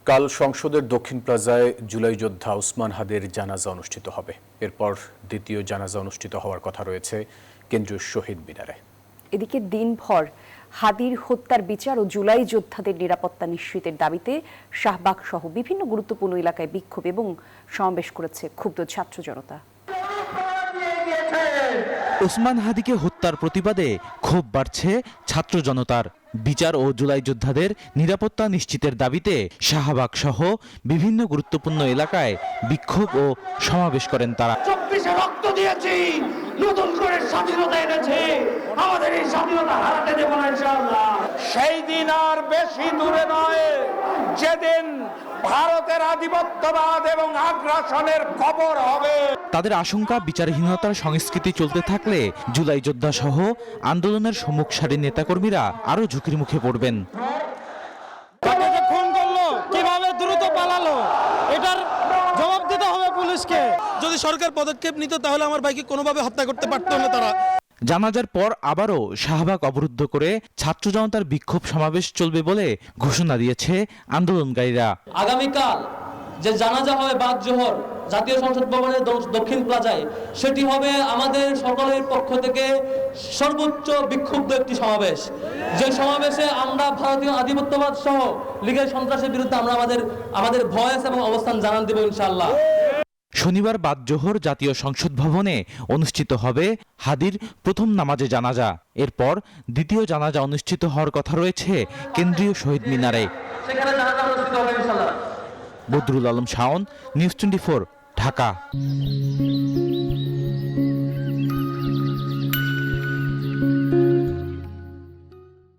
কাল সংসদের দক্ষিণ প্লাজায় জুলাই যোদ্ধা ওসমান হাদির জানাজা অনুষ্ঠিত হবে। এরপর দ্বিতীয় জানাজা অনুষ্ঠিত হওয়ার কথা রয়েছে কেন্দ্রীয় শহীদ মিনারে। এদিকে দিনভর হাদির হত্যার বিচার ও জুলাই যোদ্ধাদের নিরাপত্তা নিশ্চিতের দাবিতে শাহবাগ সহ বিভিন্ন গুরুত্বপূর্ণ এলাকায় বিক্ষোভ এবং সমাবেশ করেছে ক্ষুব্ধ ছাত্র জনতা। ওসমান হাদিকে হত্যার প্রতিবাদে ক্ষোভ বাড়ছে ছাত্র জনতার। বিচার ও জুলাই যোদ্ধাদের নিরাপত্তা নিশ্চিতের দাবিতে শাহবাগ সহ বিভিন্ন গুরুত্বপূর্ণ এলাকায় বিক্ষোভ ও সমাবেশ করেন তারা। 24-এ রক্ত দিয়েছি, নতুন করে স্বাধীনতা এনেছে, আমাদের এই স্বাধীনতা হারাতে দেব না ইনশাআল্লাহ। সেই দিন আর বেশি দূরে নয় যেদিন ভারতের আধিপত্যবাদ এবং আগ্রাসনের খবর হবে। তাদের আশঙ্কা, বিচারহীনতার সংস্কৃতি চলতে থাকলে জুলাই যোদ্ধা সহ আন্দোলনের সম্মুখ সারির নেতাকর্মীরা আরো ঝুঁকির মুখে পড়বেন। তাকে যে খুন করলো, কিভাবে দ্রুত পালালো, এটার জবাব দিতে হবে পুলিশকে। যদি সরকার পদক্ষেপ নিত তাহলে আমার ভাইকে কোনোভাবে হত্যা করতে পারতো না তারা। জানাজার পর আবারও শাহবাগ অবরুদ্ধ করে ছাত্র জনতার বিক্ষোভ সমাবেশ চলবে বলে ঘোষণা দিয়েছে আন্দোলনকারীরা। আগামীকাল যে জানাজা হবে বাদ জোহর জাতীয় সংসদ ভবনের দক্ষিণ প্লাজায়, সেটি হবে আমাদের সকলের পক্ষ থেকে সর্বোচ্চ বিক্ষুব্ধ একটি সমাবেশ। যে সমাবেশে আমরা ভারতীয় আধিপত্যবাদ সহ লীগের সন্ত্রাসের বিরুদ্ধে আমরা আমাদের ভয়েস এবং অবস্থান জানান দেব ইনশাআল্লাহ। শনিবার বাদ জোহর জাতীয় সংসদ ভবনে অনুষ্ঠিত হবে হাদির প্রথম নামাজে জানাজা। এরপর দ্বিতীয় জানাজা অনুষ্ঠিত হওয়ার কথা রয়েছে কেন্দ্রীয় শহীদ মিনারে। সেখানে জানাজা অনুষ্ঠিত হবে ইনশাআল্লাহ। বদরুল আলম শাওন, নিউজ 24, ঢাকা।